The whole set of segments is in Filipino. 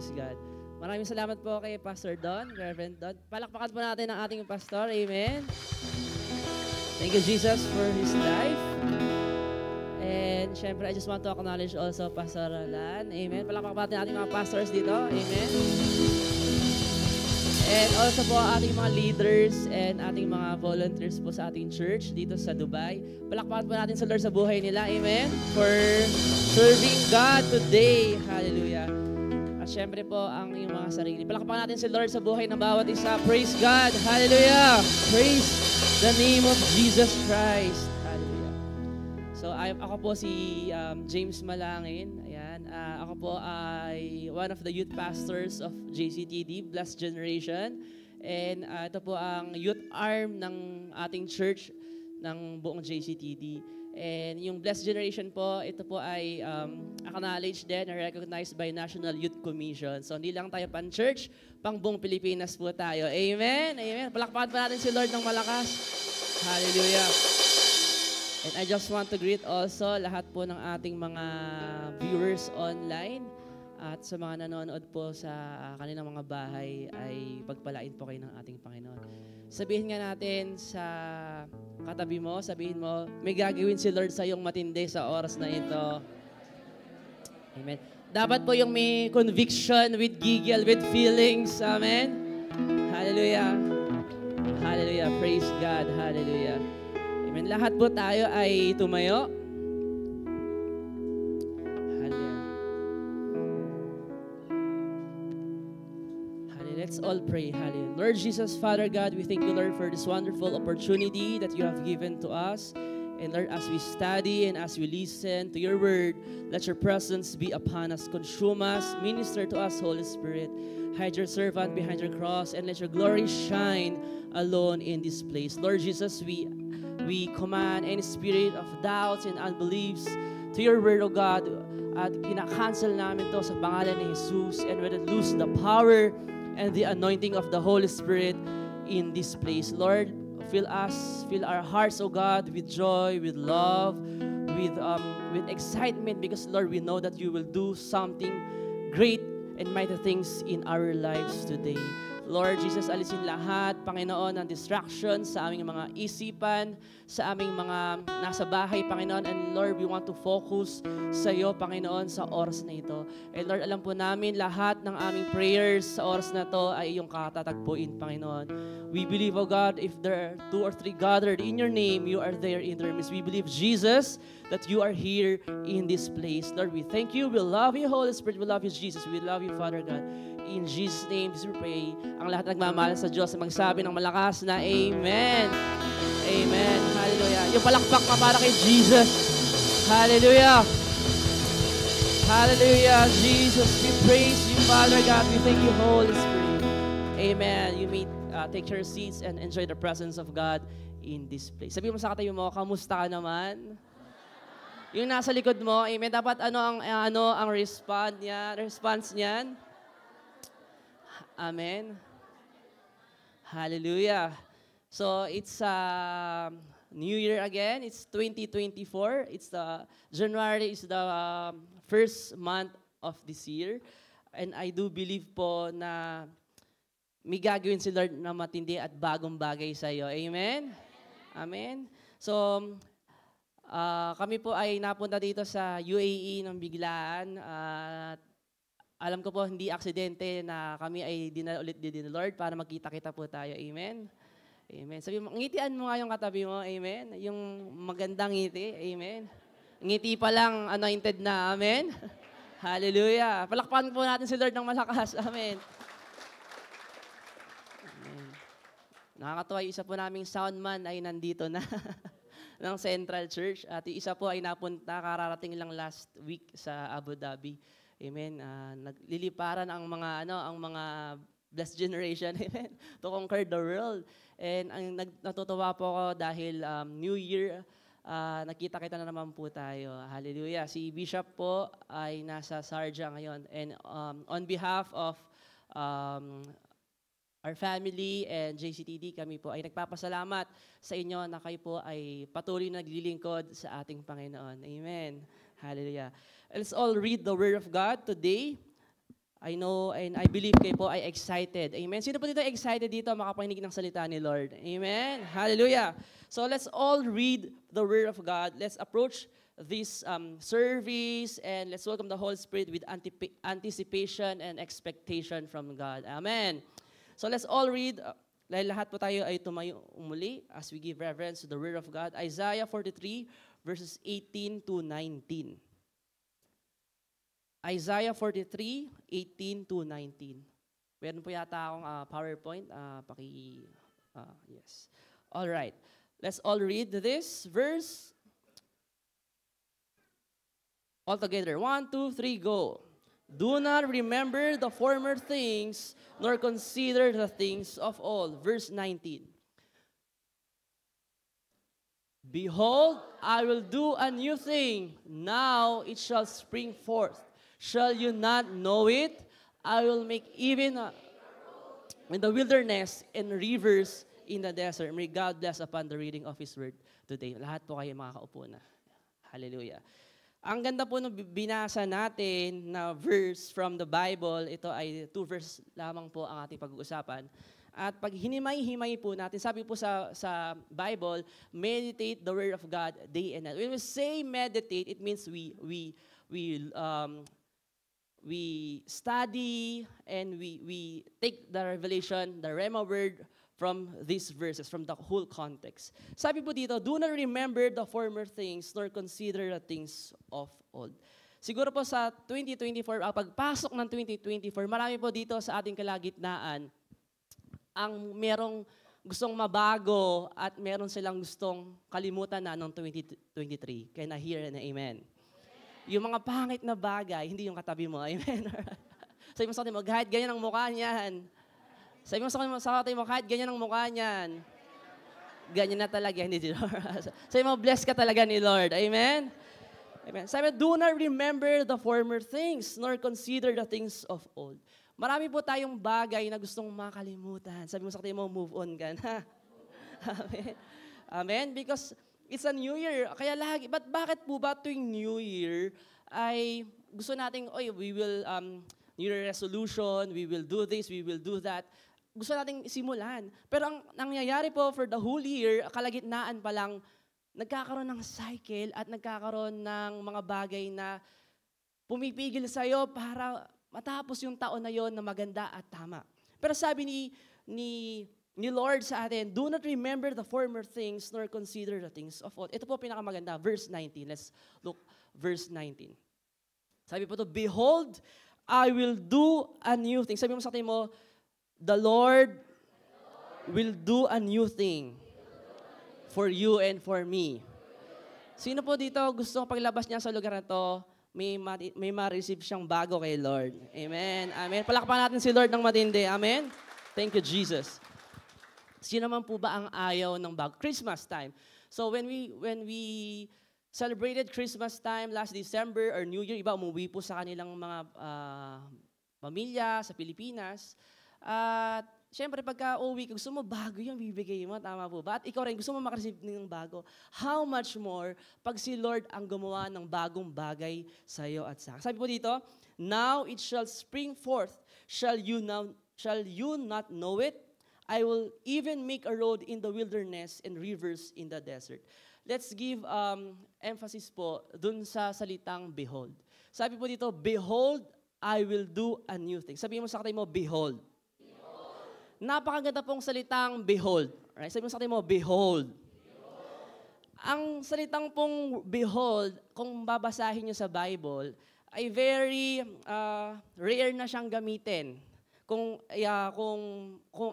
Praise God. Maraming salamat po kay Pastor Don, Reverend Don. Palakpakan po natin ang ating pastor. Amen. Thank you, Jesus, for His life. And syempre, I just want to acknowledge also Pastor Lan. Amen. Palakpakan natin ang ating mga pastors dito. Amen. And also po ating mga leaders and ating mga volunteers po sa ating church dito sa Dubai. Palakpakan po natin sa Lord sa buhay nila. Amen. For serving God today. Hallelujah. At syempre po ang iyong mga sarili. Palakpakan natin si Lord sa buhay ng bawat isa. Praise God. Hallelujah. Praise the name of Jesus Christ. Hallelujah. So ako po si James Malangin. Ayan. Ako po ay one of the youth pastors of JCTD, Blessed Generation. And ito po ang youth arm ng ating church ng buong JCTD. And yung Blessed Generation po, ito po ay acknowledged din and recognized by National Youth Commission. So hindi lang tayo pan-church, pang buong Pilipinas po tayo. Amen? Amen. Palakpakan pa natin si Lord ng malakas. Hallelujah. And I just want to greet also lahat po ng ating mga viewers online at sa mga nanonood po sa kanilang mga bahay ay pagpalain po kayo ng ating Panginoon. Sabihin nga natin sa katabi mo, sabihin mo, may gagawin si Lord sa iyong matindi sa oras na ito. Amen. Dapat po yung may conviction, with giggle, with feelings. Amen. Hallelujah. Hallelujah. Praise God. Hallelujah. Amen. Lahat po tayo ay tumayo. Let's all pray. Hallelujah. Lord Jesus, Father God, we thank you, Lord, for this wonderful opportunity that you have given to us. And Lord, as we study and as we listen to your word, let your presence be upon us. Consume us, minister to us, Holy Spirit. Hide your servant behind your cross and let your glory shine alone in this place. Lord Jesus, we command any spirit of doubts and unbeliefs to your word, O God. At kinakancel namin to sa pangalan ni Jesus, and we lose the power and the anointing of the Holy Spirit in this place. Lord, fill us, fill our hearts, O God, with joy, with love, with excitement, because Lord, we know that you will do something great and mighty things in our lives today. Lord Jesus, alisin lahat, Panginoon, ng distractions sa aming mga isipan, sa aming mga nasa bahay, Panginoon. And Lord, we want to focus sa iyo, Panginoon, sa oras na ito. And Lord, alam po namin lahat ng aming prayers sa oras na to ay iyong katatagpuin, Panginoon. We believe, O God, if there are 2 or 3 gathered in your name, you are there in their midst. We believe, Jesus, that you are here in this place. Lord, we thank you. We love you, Holy Spirit. We love you, Jesus. We love you, Father God. In Jesus' name, we pray. Ang lahat nagmamahal sa Diyos magsabi ng malakas na Amen. Amen. Hallelujah. Yung palakpak pa para kay Jesus. Hallelujah. Hallelujah. Jesus, we praise you, Father God. We thank you, Holy Spirit. Amen. You may take your seats and enjoy the presence of God in this place. Sabi mo sa katabi mo, kamusta ka naman? Yung nasa likod mo, amen. Dapat ano ang response niyan? Amen. Hallelujah. So it's New Year again. It's 2024. January is the first month of this year. And I do believe po na may gagawin si Lord na matindi at bagong bagay sa iyo. Amen? Amen. So kami po ay napunta dito sa UAE ng biglaan. Alam ko po, hindi aksidente na kami ay dinala ulit din ni Lord para magkita-kita po tayo. Amen? Amen. Sabi mo, ngitian mo nga yung katabi mo. Amen? Yung magandang ngiti. Amen? Ngiti pa lang, anointed na. Amen? Hallelujah. Palakpakan po natin si Lord ng malakas. Amen. Amen. Nakakatuwa, yung isa po naming soundman ay nandito na ng Central Church. At yung isa po ay napunta, kararating lang last week sa Abu Dhabi. Amen. Nagliliparan ang mga Blessed Generation, amen, to conquer the world. And natutuwa po ako dahil New Year, nakita-kita na naman po tayo. Hallelujah. Si Bishop po ay nasa Sharjah ngayon. And on behalf of our family and JCTD, kami po ay nagpapasalamat sa inyo na kayo po ay patuloy naglilingkod sa ating Panginoon. Amen. Hallelujah. Let's all read the Word of God today. I know and I believe kayo po ay excited. Amen. Sino po dito excited dito makapakinig ng salita ni Lord? Amen. Hallelujah. So let's all read the Word of God. Let's approach this service and let's welcome the Holy Spirit with anticipation and expectation from God. Amen. So let's all read. Lahat po tayo ay tumayo umuli as we give reverence to the Word of God. Isaiah 43 verses 18 to 19. Isaiah 43, 18 to 19. Meron po yata akong PowerPoint. Yes. All right. Let's all read this verse. All together. 1, 2, 3, go. Do not remember the former things, nor consider the things of old. Verse 19. Behold, I will do a new thing. Now it shall spring forth. Shall you not know it? I will make even in the wilderness and rivers in the desert. May God bless upon the reading of His Word today. Lahat po kayo makakaupo na. Hallelujah. Ang ganda po nung binasa natin na verse from the Bible, ito ay 2 verse lamang po ang ating pag-uusapan. At pag hinimay-himay po natin, sabi po sa Bible, meditate the Word of God day and night. When we say meditate, it means we study and we take the revelation, the Rhema word from these verses, from the whole context. Sabi po dito, do not remember the former things, nor consider the things of old. Siguro po sa 2024, pagpasok ng 2024, marami po dito sa ating kalagitnaan ang merong gustong mabago at meron silang gustong kalimutan na noong 2023. Kaya na hear and amen. Yung mga pangit na bagay, hindi yung katabi mo. Amen. Sabi mo sa atin mo, kahit ganyan ang mukha niyan. Sabi mo sa atin mo, kahit ganyan ang mukha niyan. Ganyan na talaga, hindi dito. Sabi mo, bless ka talaga ni Lord. Amen? Amen. Sabi mo, do not remember the former things, nor consider the things of old. Marami po tayong bagay na gustong makalimutan. Sabi mo sa atin mo, move on ka na. Amen. Amen? Because it's a new year. Kaya bakit po ba tuwing new year ay gusto nating, we will, new year resolution, we will do this, we will do that. Gusto nating simulan. Pero ang nangyayari po for the whole year, kalagitnaan pa lang, nagkakaroon ng cycle at nagkakaroon ng mga bagay na pumipigil sa'yo para matapos yung taon na yon na maganda at tama. Pero sabi ni Lord sa atin, do not remember the former things, nor consider the things of old. Ito po pinakamaganda, verse 19. Let's look, verse 19. Sabi po to, behold, I will do a new thing. Sabi mo sa atin mo, the Lord will do a new thing for you and for me. Sino po dito gusto paglabas niya sa lugar na to, may ma-receive siyang bago kay Lord. Amen. Amen. Palakpakan natin si Lord ng matindi. Amen. Thank you, Jesus. Sino naman po ba ang ayaw ng bago? Christmas time. So when we celebrated Christmas time last December or New Year, iba umuwi po sa kanilang mga pamilya sa Pilipinas. At syempre pagka uwi ka, gusto mo bago yung bibigay mo, tama po ba? At ikaw rin, gusto mo makareceive ng bago. How much more pag si Lord ang gumawa ng bagong bagay sa iyo at sa akin. Sabi po dito, now it shall spring forth, shall you not know it? I will even make a road in the wilderness and rivers in the desert. Let's give emphasis po dun sa salitang behold. Sabi po dito, behold, I will do a new thing. Sabi mo sa katabi mo, behold. Behold. Napakaganda pong salitang behold. Right? Sabi mo sa katabi mo, behold. Behold. Ang salitang pong behold, kung babasahin nyo sa Bible, ay very rare na siyang gamitin. Kung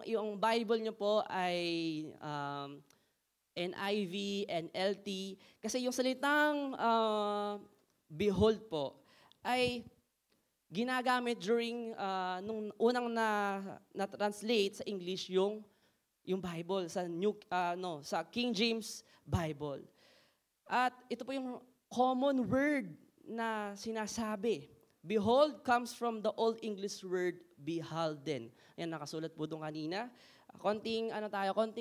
yung Bible nyo po ay NIV, NLT, kasi yung salitang behold po ay ginagamit during nung unang na-translate sa English yung Bible sa King James Bible. At ito po yung common word na sinasabi. Behold comes from the Old English word beholden. Yan, nakasulat po doon kanina. Konting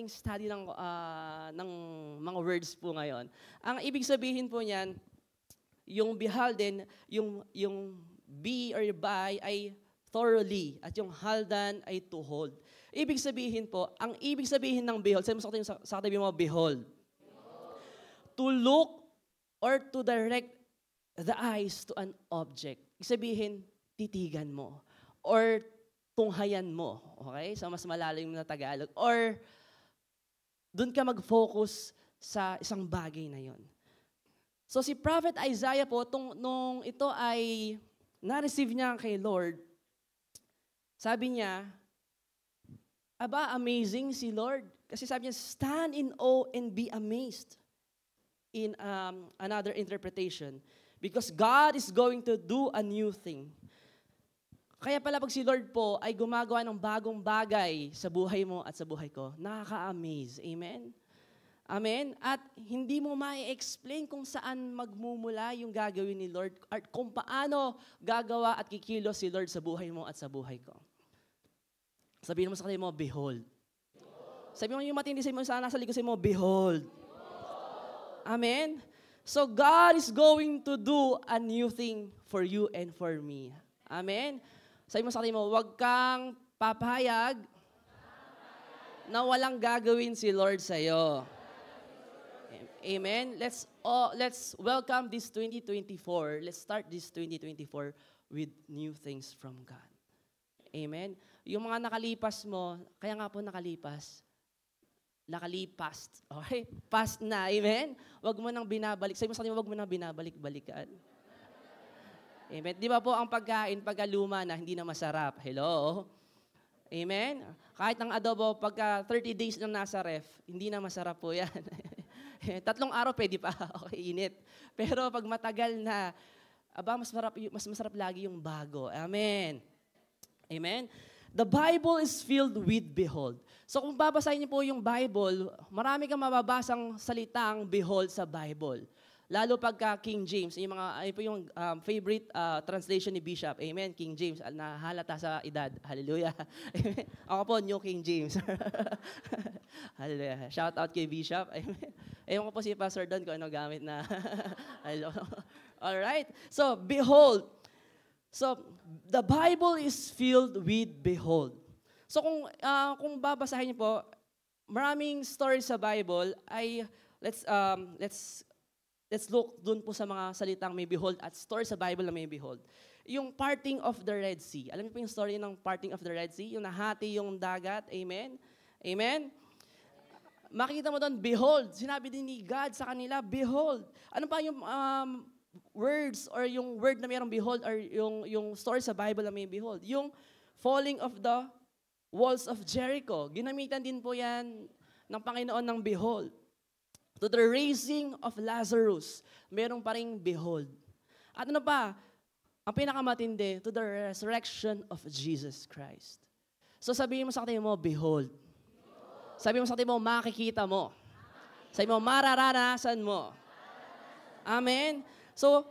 study ng mga words po ngayon. Ang ibig sabihin po niyan, yung beholden, yung be or by ay thoroughly. At yung haldan ay to hold. Ibig sabihin po, ang ibig sabihin ng behold, sabi mo sa katabi mo, behold. To look or to direct the eyes to an object. Ibig sabihin, titigan mo. Or tunghayan mo. Okay? Sa mas malalim na Tagalog. Or doon ka mag-focus sa isang bagay na yon. So si Prophet Isaiah po, nung ito ay na-receive niya kay Lord, sabi niya, aba, amazing si Lord. Kasi sabi niya, stand in awe and be amazed. In another interpretation. Because God is going to do a new thing. Kaya pala pag si Lord po ay gumagawa ng bagong bagay sa buhay mo at sa buhay ko, nakaka-amaze. Amen? Amen? At hindi mo ma-explain kung saan magmumula yung gagawin ni Lord at kung paano gagawa at kikilos si Lord sa buhay mo at sa buhay ko. Sabihin mo sa kanila mo, behold. Sabihin mo yung matindi sa mo, sana nasa likod sa mo, behold. Amen? So God is going to do a new thing for you and for me. Amen? Sabi mo sa kanila mo, huwag kang papayag na walang gagawin si Lord sa'yo. Amen? Let's welcome this 2024. Let's start this 2024 with new things from God. Amen? Yung mga nakalipas mo, kaya nga po nakalipas, okay? Past na, amen? Huwag mo nang binabalik. Sabi mo sa kanila, huwag mo nang binabalik-balikan. Amen? Di ba po ang pagkain, pagka luma na, hindi na masarap? Hello? Amen? Kahit ang adobo, pagka 30 days nang nasa ref, hindi na masarap po yan. 3 araw, pwede pa. Okay, init. Pero pag matagal na, mas masarap lagi yung bago. Amen? Amen? The Bible is filled with behold. So kung babasahin niyo po yung Bible, marami kang mababasang salitang behold sa Bible. Lalo pagka King James, yung favorite translation ni Bishop. Amen, King James, nahalata sa edad. Hallelujah. Ako po, New King James. Hallelujah. Shout out kay Bishop. Amen. Ewan ko po si Pastor Don kung ano gamit na. Alright. So, behold. So, the Bible is filled with behold. So, kung babasahin niyo po, maraming stories sa Bible ay, let's look dun po sa mga salitang may behold at story sa Bible na may behold. Yung parting of the Red Sea. Alam niyo po yung story ng parting of the Red Sea? Yung nahati yung dagat. Amen? Amen? Makikita mo doon, behold. Sinabi din ni God sa kanila, behold. Ano pa yung words or yung word na mayroong behold or yung story sa Bible na may behold? Yung falling of the walls of Jericho. Ginamitan din po yan ng Panginoon ng behold. To the raising of Lazarus, meron pa ring behold. At ano pa? Ang pinakamatindi, to the resurrection of Jesus Christ. So sabihin mo sa katabi mo, behold. Sabihin mo sa katabi mo, makikita mo. Sabihin mo, mararanasan mo. Amen? So,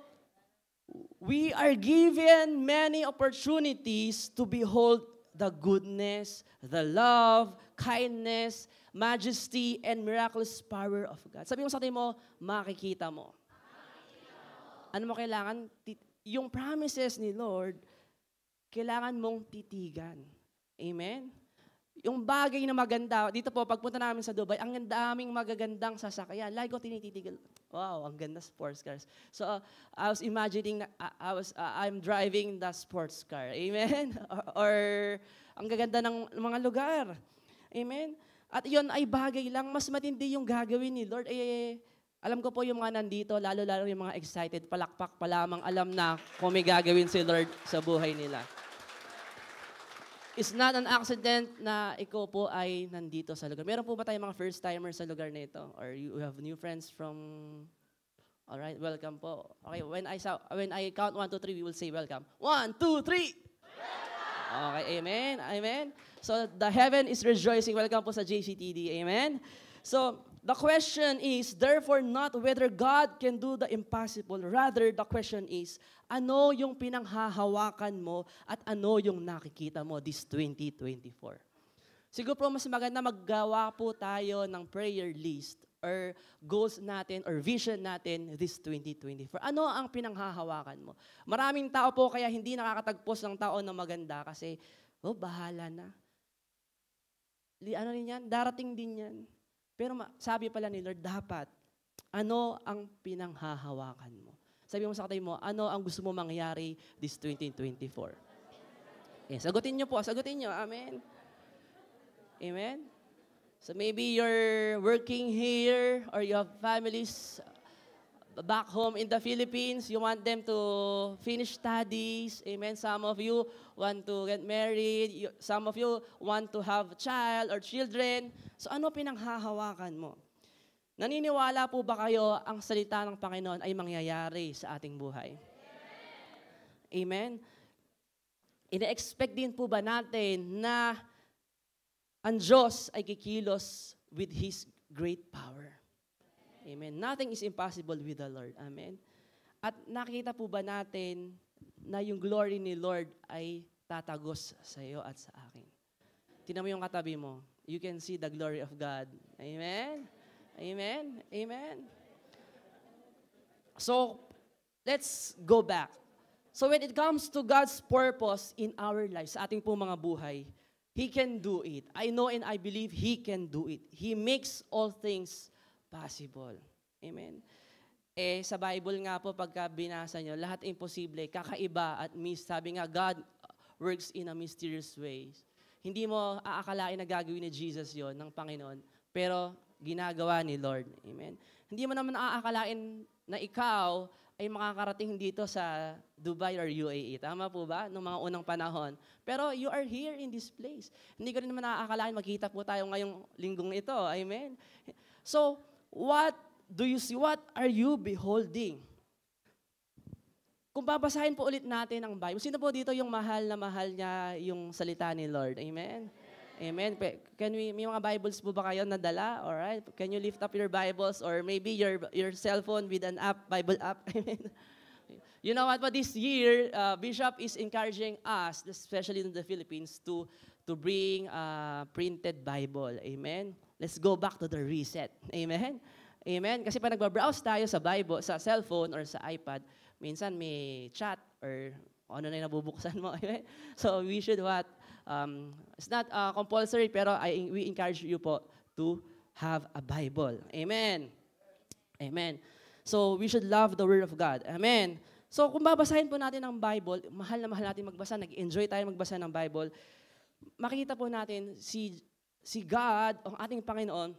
we are given many opportunities to behold the goodness, the love, kindness, majesty, and miraculous power of God. Sabi mo sa atin mo, makikita mo. Ano mo kailangan? Yung promises ni Lord, kailangan mong titigan. Amen? Yung bagay na maganda, dito po, pagpunta namin sa Dubai, ang daming magagandang sasakyan. Lagi ko tinititigil. Wow, ang ganda sports cars. So, I was imagining, I'm driving the sports car. Amen? Or ang gaganda ng mga lugar. Amen? At yun ay bagay lang, mas matindi yung gagawin ni Lord. Alam ko po yung mga nandito, lalo-lalo yung mga excited, palakpak pa lamang alam na kung may gagawin si Lord sa buhay nila. It's not an accident na ikaw po ay nandito sa lugar. Meron po ba tayong mga first-timers sa lugar na ito? Or you have new friends from... Alright, welcome po. Okay, when I count 1, 2, 3, we will say welcome. 1, 2, 3! Okay, amen, amen. So, the heaven is rejoicing. Welcome po sa JCTD, amen. So, the question is, therefore not whether God can do the impossible. Rather, the question is, ano yung pinanghahawakan mo at ano yung nakikita mo this 2024? Siguro po mas maganda maggawa po tayo ng prayer list or goals natin or vision natin this 2024? Ano ang pinanghahawakan mo? Maraming tao po kaya hindi nakakatagpos ng taon na maganda kasi, bahala na. Ano rin yan? Darating din yan. Pero sabi pala ni Lord, dapat, ano ang pinanghahawakan mo? Sabi mo sa katabi mo, ano ang gusto mo mangyari this 2024? Sagutin nyo po, sagutin nyo. Amen. Amen. So maybe you're working here or you have families back home in the Philippines. You want them to finish studies. Amen. Some of you want to get married. Some of you want to have a child or children. So ano pinanghahawakan mo? Naniniwala po ba kayo ang salita ng Panginoon ay mangyayari sa ating buhay? Amen. Ina-expect din po ba natin na ang Diyos ay kikilos with His great power? Amen. Nothing is impossible with the Lord. Amen. At nakita po ba natin na yung glory ni Lord ay tatagos sa iyo at sa akin? Tingnan mo yung katabi mo. You can see the glory of God. Amen. Amen. Amen. So, let's go back. So when it comes to God's purpose in our lives, sa ating pong mga buhay, He can do it. I know and I believe He can do it. He makes all things possible. Amen. Sa Bible nga po, pagka binasa nyo, lahat imposible, kakaiba at sabi nga, God works in a mysterious ways. Hindi mo aakalain na gagawin ni Jesus yon ng Panginoon, pero ginagawa ni Lord. Amen. Hindi mo naman aakalain na ikaw ay makakarating dito sa Dubai or UAE. Tama po ba? Noong mga unang panahon. Pero you are here in this place. Hindi ko rin naman nakakalain magkita po tayo ngayong linggong ito. Amen? So, what do you see? What are you beholding? Kung babasahin po ulit natin ang Bible, sino po dito yung mahal na mahal niya yung salita ni Lord? Amen? Amen. May mga Bibles po ba kayo nadala? Alright. Can you lift up your Bibles or maybe your cell phone with an app, Bible app? Amen. You know what? But this year, Bishop is encouraging us, especially in the Philippines, to bring a printed Bible. Amen. Let's go back to the reset. Amen. Amen. Kasi pag nagbabrowse tayo sa Bible, sa cellphone or sa iPad, minsan may chat or ano na yung nabubuksan mo. Amen. So we should what? It's not compulsory, pero we encourage you po to have a Bible. Amen. Amen. So, we should love the Word of God. Amen. So, kung babasahin po natin ang Bible, mahal na mahal natin magbasa, nag-enjoy tayo magbasa ng Bible, makikita po natin si God, ang ating Panginoon,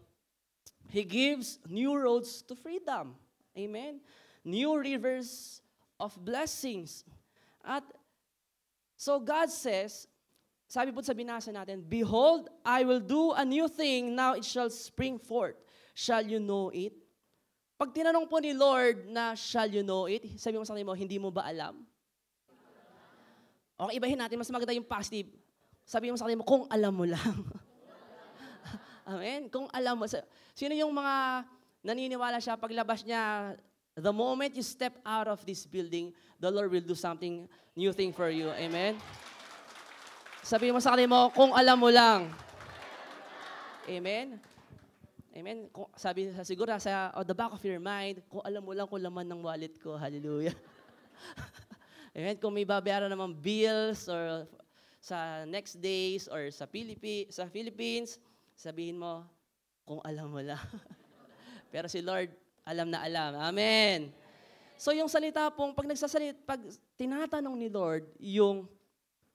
He gives new roads to freedom. Amen. New rivers of blessings. At so, God says, sabi po sa binasa natin, behold, I will do a new thing, now it shall spring forth. Shall you know it? Pag tinanong po ni Lord na, shall you know it? Sabi mo sa kanila mo, hindi mo ba alam? Okay, ibahin natin, mas maganda yung positive. Sabi mo sa kanila mo, kung alam mo lang. Amen? Kung alam mo. Sino yung mga naniniwala siya, paglabas niya, the moment you step out of this building, the Lord will do something, new thing for you. Amen? Sabi mo sa kanila mo, kung alam mo lang. Amen? Amen? Sabi siguro sa the back of your mind, kung alam mo lang kung laman ng wallet ko. Hallelujah. Amen? Kung may babayaran namang bills or sa next days or sa Philippines, sabihin mo, kung alam mo lang. Pero si Lord, alam na alam. Amen. So yung salita pong, pag tinatanong ni Lord yung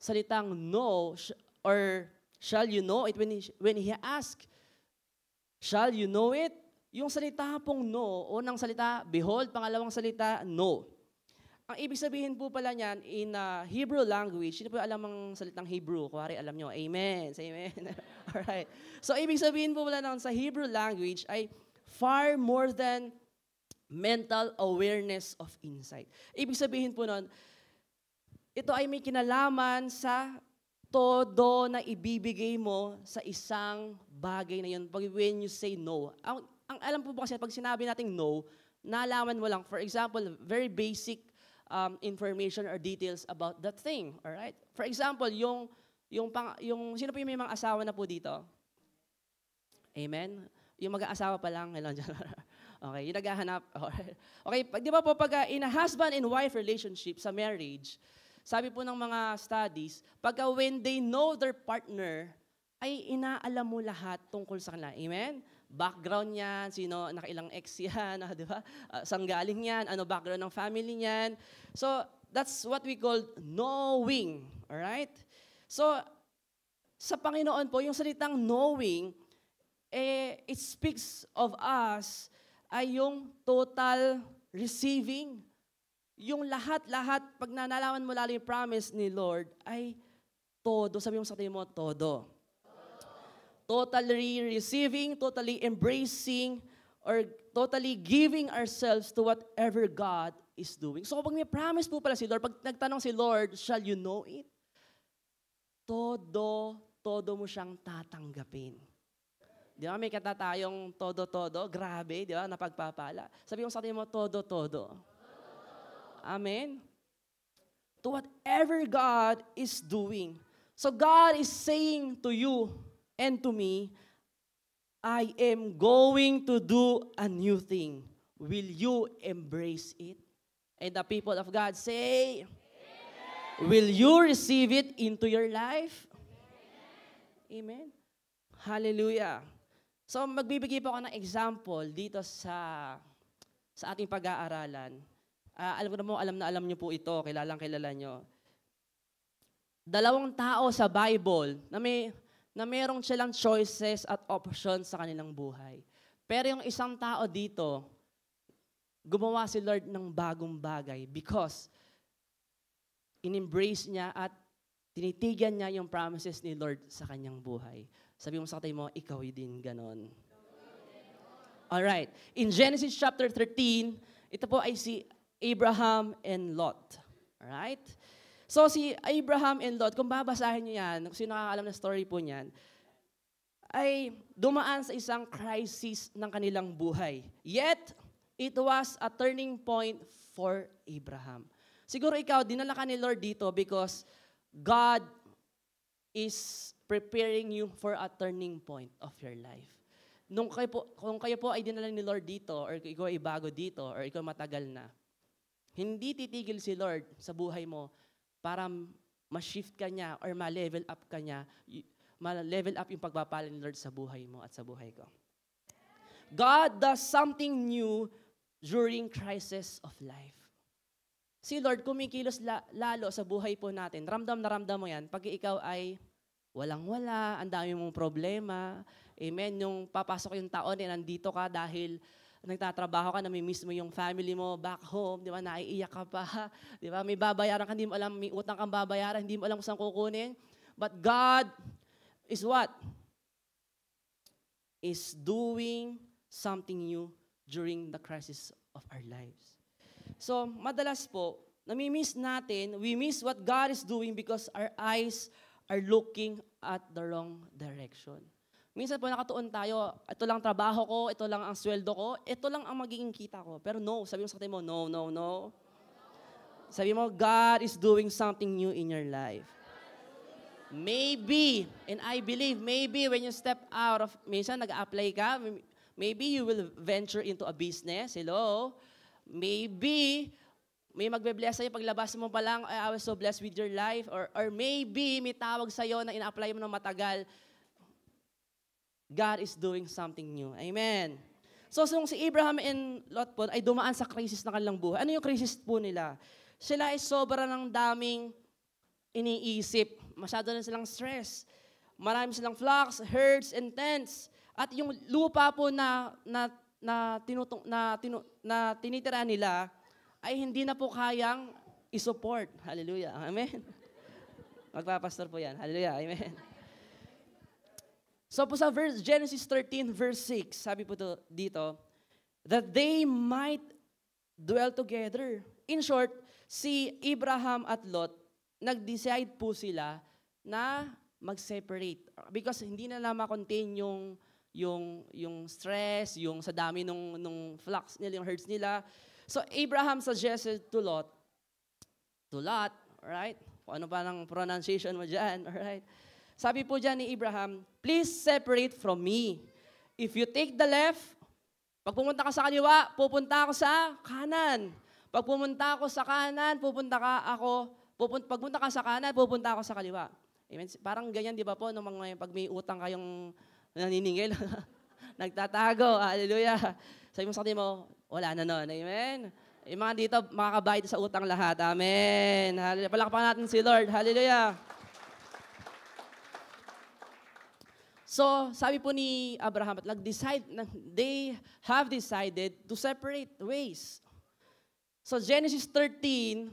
salitang no, or shall you know it, when He asks, shall you know it? Yung salita pong no, unang salita, behold, pangalawang salita, no. Ang ibig sabihin po pala niyan, in Hebrew language, sino po alam ang salitang Hebrew? Kuwari, alam nyo, amen. Say amen. Alright. So, ibig sabihin po pala nun sa Hebrew language ay far more than mental awareness of insight. Ibig sabihin po nun, ito ay may kinalaman sa todo na ibibigay mo sa isang bagay na yun when you say no. Ang alam po ba kasi, pag sinabi nating no, nalaman mo lang, for example, very basic information or details about that thing. Alright? For example, sino po yung may mga asawa na po dito? Amen? Yung mag-aasawa pa lang, okay, yung naghahanap. Okay, di ba po pag in a husband and wife relationship sa marriage, sabi po ng mga studies, pagka when they know their partner, ay inaalam mo lahat tungkol sa kanila. Amen? Background niyan, sino, nakailang ex yan, di ba? Saan galing yan, ano background ng family niyan. So, that's what we call knowing. Alright? So, sa Panginoon po, yung salitang knowing, it speaks of us ay yung total receiving. Yung lahat-lahat, pag nanalaman mo lalo yung promise ni Lord, ay todo. Sabi mo sa tayo mo, todo. Totally receiving, totally embracing, or totally giving ourselves to whatever God is doing. So kapag may promise po pala si Lord, pag nagtanong si Lord, shall you know it? Todo mo siyang tatanggapin. Di ba, may kata tayong todo, grabe, di ba, napagpapala. Sabi mo sa atin mo, todo. Amen? To whatever God is doing. So God is saying to you and to me, I am going to do a new thing. Will you embrace it? And the people of God say, amen. Will you receive it into your life? Amen. Hallelujah. So magbibigay po ako ng example dito sa ating pag-aaralan. Alam niyo po ito, kilala niyo. Dalawang tao sa Bible na merong silang choices at options sa kanilang buhay. Pero yung isang tao dito, gumawa si Lord ng bagong bagay because in-embrace niya at tinitigan niya yung promises ni Lord sa kanyang buhay. Sabi mo sa katay mo, ikaw din ganon. Alright. In Genesis chapter 13, ito po ay si Abraham and Lot. Alright? So si Abraham and Lot, kung babasahin niyo yan, kung sino nakakaalam na story po niyan, ay dumaan sa isang crisis ng kanilang buhay. Yet, it was a turning point for Abraham. Siguro ikaw, dinala ka ni Lord dito because God is preparing you for a turning point of your life. Kung kayo po ay dinala ni Lord dito, or ikaw ay bago dito, or ikaw matagal na, hindi titigil si Lord sa buhay mo para ma-shift ka niya or ma-level up ka niya, ma-level up yung pagpapala ni Lord sa buhay mo at sa buhay ko. God does something new during crisis of life. Si Lord kumikilos lalo sa buhay po natin. Ramdam na ramdam mo yan pag ikaw ay walang-wala, ang dami mong problema. Amen. Yung papasok yung taon, nandito ka dahil nagtatrabaho ka, nami-miss mo yung family mo back home, di ba, naiiyak ka pa, di ba, may babayaran ka, hindi mo alam, may utang kang babayaran, hindi mo alam kung saan kukunin. But God is what? Is doing something new during the crisis of our lives. So, madalas po, nami-miss natin, we miss what God is doing because our eyes are looking at the wrong direction. Minsan po nakatuon tayo, ito lang trabaho ko, ito lang ang sweldo ko, ito lang ang magiging kita ko. Pero no, sabi mo sa atin mo, no. Sabi mo, God is doing something new in your life. Maybe, and I believe, maybe when you step out of, minsan nag-apply ka, maybe you will venture into a business, hello? Maybe, may magbe-bless sa'yo paglabas mo pa lang, I was so blessed with your life. Or maybe, may tawag sa'yo na ina-apply mo ng matagal. God is doing something new. Amen. So si Abraham and Lot po ay dumaan sa crisis ng kanilang buhay. Ano yung crisis po nila? Sila ay sobra ng daming iniisip. Masyado na silang stress. Marami silang flocks, herds, and tents. At yung lupa po na tinitira nila, ay hindi na po kayang isupport. Hallelujah. Amen. Magpapastor po yan. Hallelujah. Amen. So po sa Genesis 13 verse 6, sabi po dito, that they might dwell together. In short, si Abraham at Lot, nag-decide po sila na mag-separate. Because hindi na ma-contain yung stress, yung sa dami nung flocks nila, yung herds nila. So Abraham suggested to Lot, right? Kung ano pa ng pronunciation mo dyan, alright? Sabi po dyan ni Abraham, please separate from me. if you take the left, pag pumunta ka sa kaliwa, pupunta ako sa kanan. Pag pumunta ako sa kanan, pag punta ka sa kanan, pupunta ako sa kaliwa. Amen? Parang ganyan, di ba po, nung pag may utang kayong naniningil, nagtatago, hallelujah. Sabi mo sa atin mo, wala na nun, amen? Yung mga dito, makakabayad sa utang lahat, amen. Hallelujah. Palakpakan natin si Lord, hallelujah. So, sabi po ni Abraham, they have decided to separate ways. So, Genesis 13,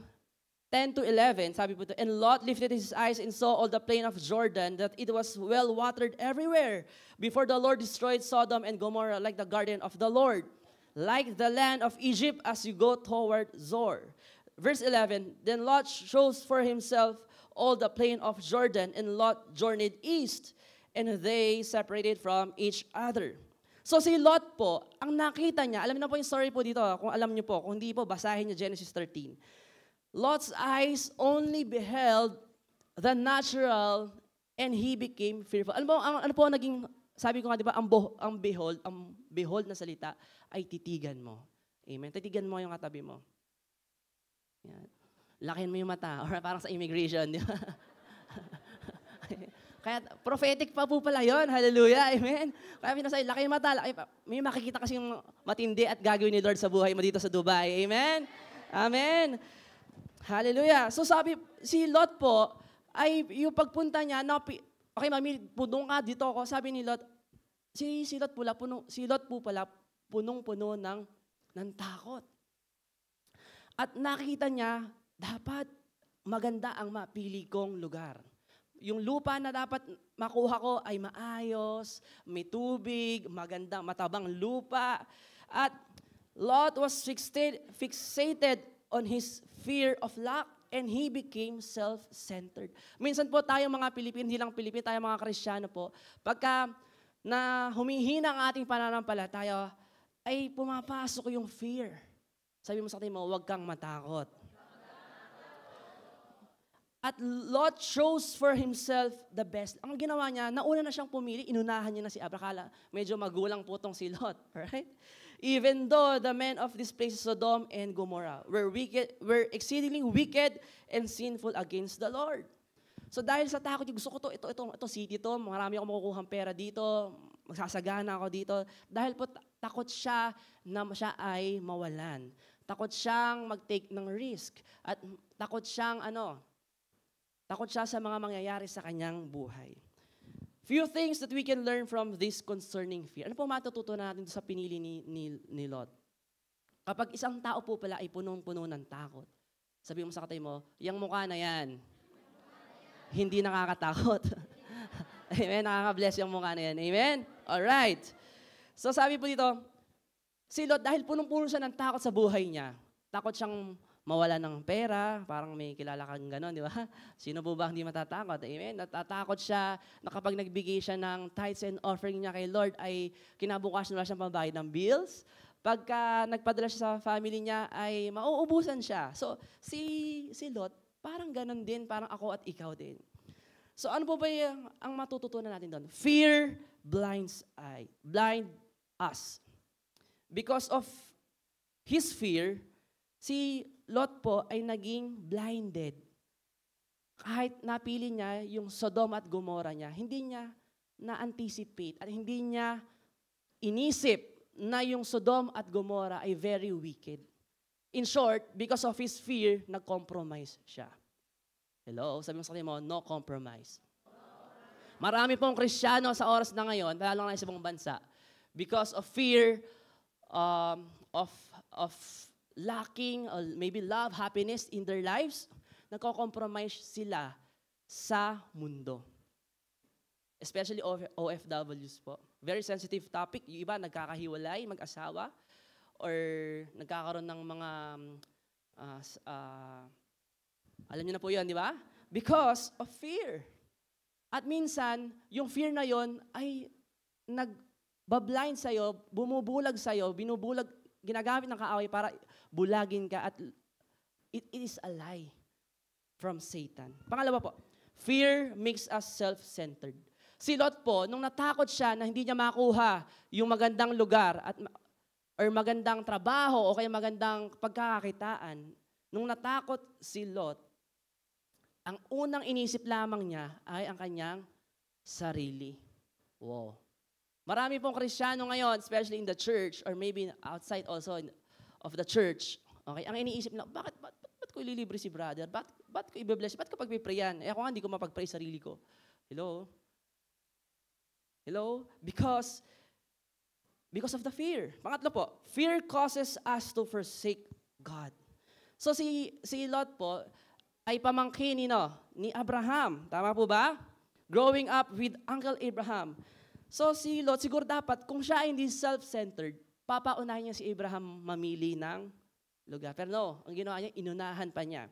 10 to 11, sabi po ito, and Lot lifted his eyes and saw all the plain of Jordan, that it was well watered everywhere, before the Lord destroyed Sodom and Gomorrah like the garden of the Lord, like the land of Egypt as you go toward Zoar. Verse 11, then Lot chose for himself all the plain of Jordan, and Lot journeyed east, and they separated from each other. So si Lot po, ang nakita niya, alam niyo na po yung story po dito, kung alam niyo po, kung hindi po, basahin niyo Genesis 13. Lot's eyes only beheld the natural and he became fearful. Ano po naging, sabi ko nga, di ba, ang behold na salita ay titigan mo. Amen. Titigan mo yung katabi mo. Yan. Lakin mo yung mata, or parang sa immigration, di ba? Kaya prophetic pa po pala yun. Hallelujah. Amen. Kaya pinasay, laki yung mata. May makikita kasi yung matindi at gagawin ni Lord sa buhay mo dito sa Dubai. Amen. Amen. Hallelujah. So sabi, si Lot po, ay yung pagpunta niya, okay mami, punong ka dito ako. Sabi ni Lot, si Lot po pala, punong-puno ng takot. At nakita niya, dapat maganda ang mapili kong lugar. Yung lupa na dapat makuha ko ay maayos, may tubig, maganda, matabang lupa. At Lot was fixated on his fear of lack, and he became self-centered. Minsan po tayo mga Pilipino, hindi lang Pilipino, tayo mga Kristiyano po, pagka na humihina ang ating pananampalataya, ay pumapasok yung fear. Sabi mo sa atin mo, huwag kang matakot. At Lot chose for himself the best. Ang ginawa niya, nauna na siyang pumili, inunahan niya na si Abraham. Medyo magulang po tong si Lot. Alright? Even though the men of this place, Sodom and Gomorrah, were exceedingly wicked and sinful against the Lord. So dahil sa takot, gusto ko ito city to, marami akong makukuhang pera dito, magsasagana ako dito. Dahil po takot siya na siya ay mawalan. Takot siyang mag-take ng risk. At takot siya sa mga mangyayari sa kanyang buhay. Few things that we can learn from this concerning fear. Ano po matututunan natin sa pinili ni Lot? Kapag isang tao po pala ay punong-puno ng takot, sabi mo sa katay mo, yung mukha na yan, hindi nakakatakot. Amen? Nakaka-bless yung mukha na yan. Amen? Alright. So sabi po dito, si Lot, dahil punong-puno siya ng takot sa buhay niya, takot siyang mawala ng pera, parang may kilala kang gano'n, di ba? Sino po ba hindi matatakot? Amen? Natatakot siya na kapag nagbigay siya ng tithes and offering niya kay Lord, ay kinabukasan wala siyang pambayad ng bills. Pagka nagpadala siya sa family niya, ay mauubusan siya. So, si Lot, parang gano'n din, parang ako at ikaw din. So, ano po ba ang matututunan natin doon? Fear blind us. Because of his fear, si Lot po ay naging blinded. Kahit napili niya yung Sodom at Gomorrah niya, hindi niya na-anticipate at hindi niya inisip na yung Sodom at Gomorrah ay very wicked. In short, because of his fear, nag-compromise siya. Hello? Sabi mo sa mo, no compromise. Marami pong Kristiyano sa oras na ngayon, lalo na sa ibang bansa, because of fear of lacking, or maybe love, happiness in their lives, nagko-compromise sila sa mundo. Especially OFWs po. Very sensitive topic. Yung iba, nagkakahiwalay, mag-asawa, or nagkakaroon ng mga, alam niyo na po yun, di ba? Because of fear. At minsan, yung fear na yon ay nagbablind sa'yo, bumubulag sa'yo, ginagamit ng kaaway para bulagin ka, at it is a lie from Satan. Pangalawa po, fear makes us self-centered. Si Lot po, nung natakot siya na hindi niya makuha yung magandang lugar or magandang trabaho o kaya magandang pagkakakitaan, nung natakot si Lot, ang unang inisip lamang niya ay ang kanyang sarili. Wow. Marami pong Kristiyano ngayon, especially in the church or maybe outside also of the church, okay, ang iniisip na, bakit ko ililibre si brother? Bakit ko i-bless? Bakit ko pagpiprayan? Ako nga, hindi ko mapag-pray sarili ko. Hello? Hello? Because of the fear. Pangatlo po, fear causes us to forsake God. So si Lot po ay pamangkin ni Abraham. Tama po ba? Growing up with Uncle Abraham. So si Lot, siguro dapat, kung siya ay hindi self-centered, papaunahin niya si Abraham mamili ng lugar. Pero no, ang ginawa niya, inunahan pa niya.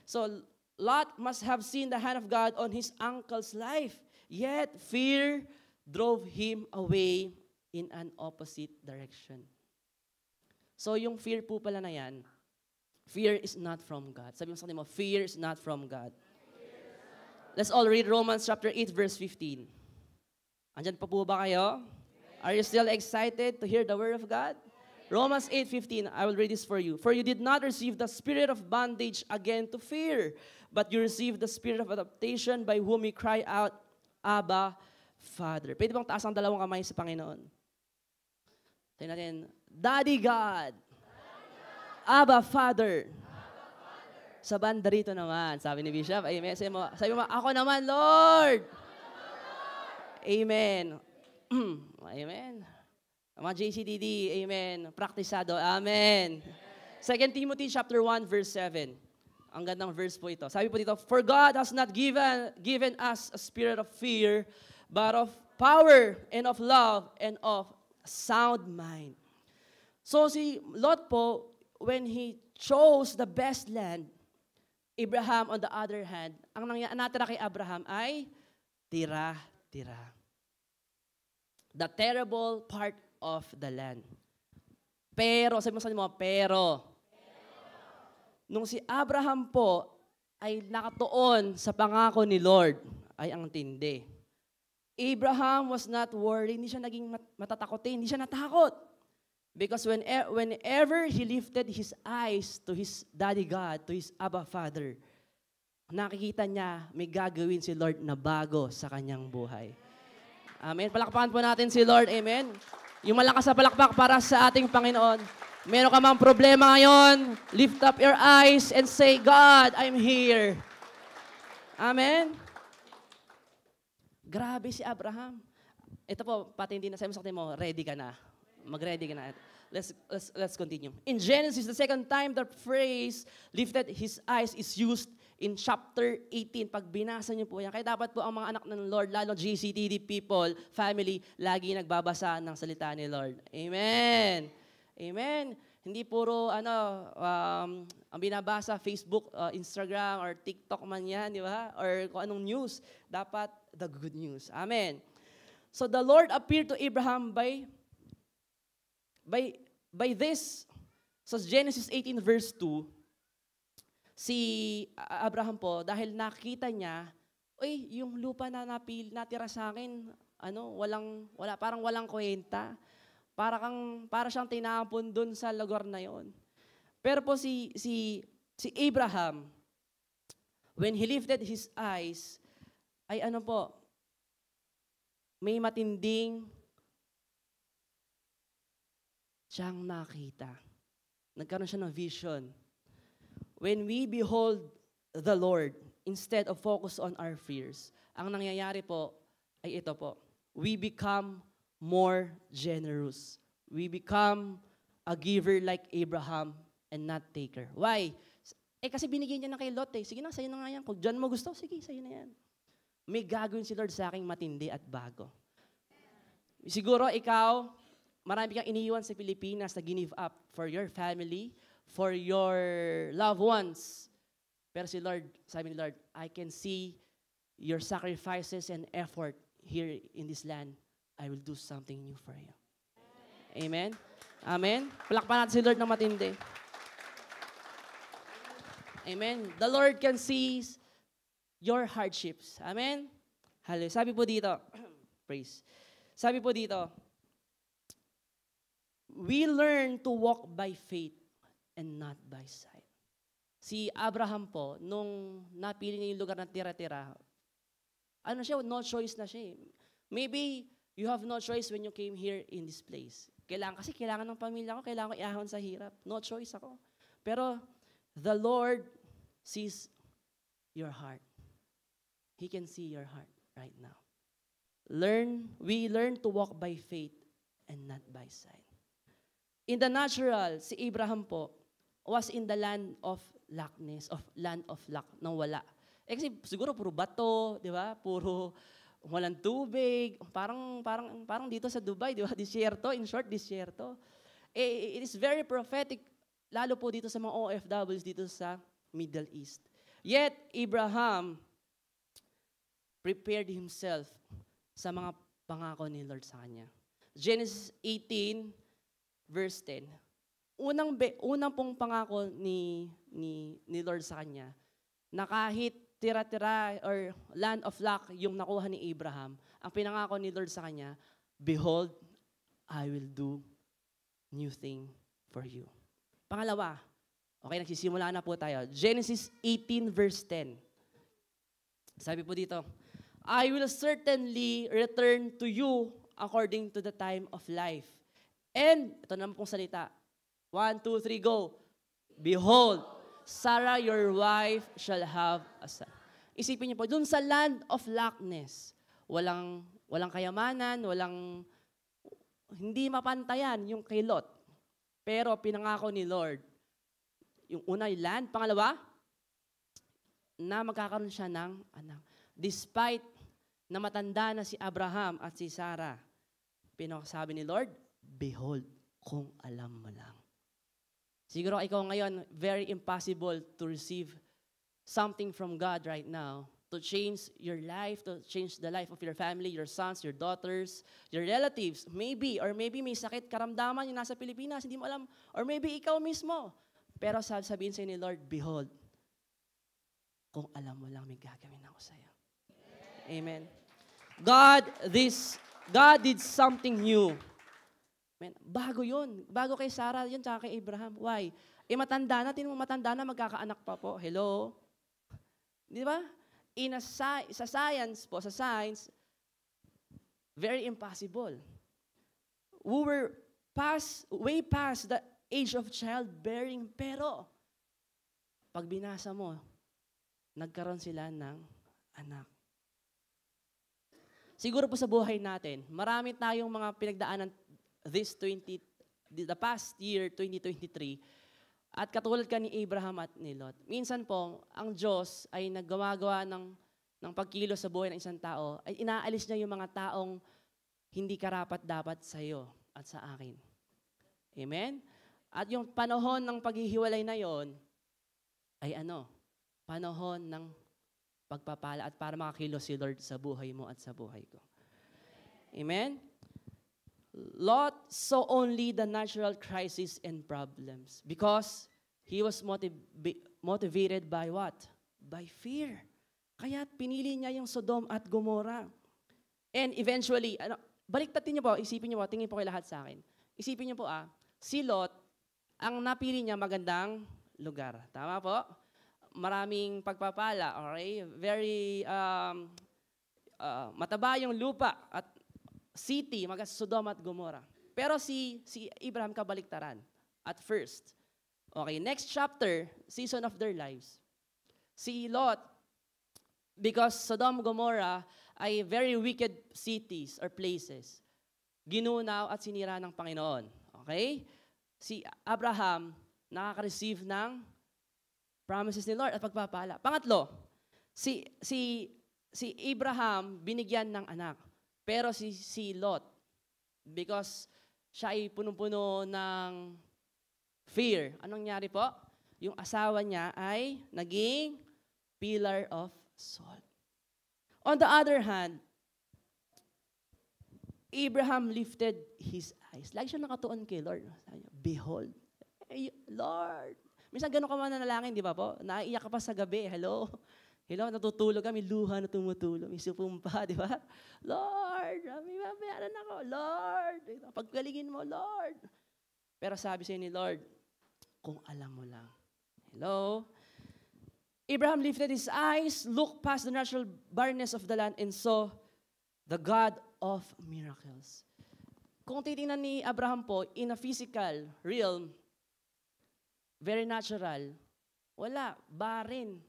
So Lot must have seen the hand of God on his uncle's life. Yet fear drove him away in an opposite direction. So yung fear po pala na yan, fear is not from God. Sabi mo sa kanila mo, fear is not from God. Let's all read Romans chapter 8 verse 15. Andyan pa po ba kayo? Are you still excited to hear the word of God? Romans 8:15, I will read this for you. For you did not receive the spirit of bondage again to fear, but you received the spirit of adaptation by whom we cry out, Abba, Father. Pwede bang taas ang dalawang kamay sa Panginoon? Sabi natin, Daddy God, Abba, Father. Sa banda rito naman, sabi ni Bishop, amen. Sabi mo, ako naman, Lord. Amen. Amen. Mga JCDD, amen. Praktisado, amen. 2 Timothy chapter 1, verse 7. Ang gandang verse po ito. Sabi po dito, for God has not given us a spirit of fear, but of power and of love and of sound mind. So si Lot po, when he chose the best land, Abraham on the other hand, ang natira kay Abraham ay tira-tira. The terrible part of the land. Pero, sabi mo, pero, nung si Abraham po ay nakatuon sa pangako ni Lord, ay ang tindi. Abraham was not worried, hindi siya naging matatakotin, hindi siya natakot. Because whenever he lifted his eyes to his daddy God, to his Abba Father, nakikita niya may gagawin si Lord na bago sa kanyang buhay. Amen. Palakpakan po natin si Lord. Amen. Yung malakas na palakpak para sa ating Panginoon. Meron ka mang problema ngayon, lift up your eyes and say, God, I'm here. Amen. Grabe si Abraham. Ito po, pati hindi na sabi mo, ready ka na. Mag-ready ka na. Let's continue. In Genesis, the second time the phrase lifted his eyes is used in chapter 18. Pag binasa niyo po yan, kaya dapat po ang mga anak ng Lord, lalo GCTD people, family, lagi nagbabasa ng salita ni Lord. Amen. Amen. Hindi puro ang binabasa Facebook, Instagram, or TikTok man yan, di ba? Or kung anong news. Dapat the good news. Amen. So the Lord appeared to Abraham by this. So Genesis 18 verse 2, si Abraham po, dahil nakita niya, yung lupa na natira sa akin, parang walang kwenta. Para siyang tinapon dun sa lugar na yon. Pero po si Abraham, when he lifted his eyes, ay may matinding siyang nakita. Nagkaroon siya ng vision. When we behold the Lord, instead of focus on our fears, ang nangyayari po ay ito po. We become more generous. We become a giver like Abraham and not taker. Why? Kasi binigyan niya na kay Lot eh. Sige na, sa'yo na nga yan. Kung dyan mo gusto, sige, sa'yo na yan. May gagawin si Lord sa aking matindi at bago. Siguro ikaw, marami kang iniiwan sa Pilipinas na give up for your family, for your loved ones. Pero si Lord, sabi ni Lord, I can see your sacrifices and effort here in this land. I will do something new for you. Amen? Amen? Palakpan natin si Lord ng matindi. Amen? The Lord can see your hardships. Amen? Hallelujah. Sabi po dito, praise. Sabi po dito, we learn to walk by faith and not by sight. Si Abraham po, nung napili niya yung lugar na tira-tira, ano siya, no choice na siya. Maybe you have no choice when you came here in this place. Kailangan ng pamilya ko, kailangan ko iahon sa hirap. No choice ako. Pero the Lord sees your heart. He can see your heart right now. We learn to walk by faith and not by sight. In the natural, si Abraham po was in the land of lackness, land of lack, nang wala. Kasi siguro puro bato, di ba? Puro walang tubig, parang dito sa Dubai, di ba? Disyerto, in short, disyerto. It is very prophetic, lalo po dito sa mga OFWs dito sa Middle East. Yet, Abraham prepared himself sa mga pangako ni Lord sa kanya. Genesis 18, verse 10. Unang pong pangako ni Lord sa kanya, na kahit tira-tira or land of lack yung nakuha ni Abraham, ang pinangako ni Lord sa kanya, behold, I will do new thing for you. Pangalawa, okay, nagsisimula na po tayo. Genesis 18, verse 10. Sabi po dito, I will certainly return to you according to the time of life. And, ito naman pong salita. 1, 2, 3, go. Behold, Sarah, your wife, shall have a son. Isipin niyo po, dun sa land of lackness, walang kayamanan, hindi mapantayan yung kay Lot. Pero pinangako ni Lord, yung una yung land, pangalawa, na magkakaroon siya ng anak. Despite na matanda na si Abraham at si Sarah, pinakasabi ni Lord, behold, kung alam mo lang. Siguro ikaw ngayon, very impossible to receive something from God right now to change your life, to change the life of your family, your sons, your daughters, your relatives. Maybe may sakit, karamdaman yung nasa Pilipinas, hindi mo alam. Or maybe ikaw mismo. Pero sabihin sa'yo ni Lord, behold, kung alam mo lang, may gagawin ako sa'yo. Amen. God did something new. Amen. Bago yun. Bago kay Sarah yun, tsaka kay Abraham. Why? Matanda na, matanda na, magkakaanak pa po. Hello? Di ba? Sa science, very impossible. We were way past the age of childbearing, pero pag binasa mo, nagkaroon sila ng anak. Siguro po sa buhay natin, marami tayong mga pinagdaanan the past year, 2023, at katulad ka ni Abraham at ni Lot. Minsan po, ang Diyos ay naggagawa ng pagkilos sa buhay ng isang tao, ay inaalis niya yung mga taong hindi karapat-dapat sa iyo at sa akin. Amen? At yung panahon ng paghihiwalay na yon ay panahon ng pagpapala at para makakilos si Lord sa buhay mo at sa buhay ko. Amen? Lot saw only the natural crisis and problems because he was motivated by what? By fear. Kaya pinili niya yung Sodom at Gomorrah. And eventually, baliktatin niyo po, isipin niyo po, tingin po kayo lahat sa akin. Isipin niyo po si Lot, ang napili niya magandang lugar. Tama po? Maraming pagpapala, okay? Very mataba yung lupa at city, Sodom at Gomorrah. Pero si Abraham kabaliktaran at first. Okay, next chapter, season of their lives. Si Lot, because Sodom and Gomorrah ay very wicked cities or places, ginunaw at sinira ng Panginoon. Okay? Si Abraham, nakaka-receive ng promises ni Lord at pagpapala. Pangatlo, si Abraham binigyan ng anak. Pero si Lot, because siya ay punong-puno ng fear. Anong nangyari po? Yung asawa niya ay naging pillar of salt. On the other hand, Abraham lifted his eyes. Lagi siya nakatuon kay Lord. Behold, hey, Lord. Minsan gano'n ka man nanalangin, di ba po? Naiiyak ka pa sa gabi. Hello? Hello, natutulog kami, luha na tumutulog, may sumpa, di ba? Lord, may mabayaran ako, Lord. Paggalingin mo, Lord. Pero sabi sa'yo ni Lord, kung alam mo lang. Hello? Abraham lifted his eyes, looked past the natural barrenness of the land, and saw the God of miracles. Kung titingnan ni Abraham po, in a physical realm, very natural, wala, barren.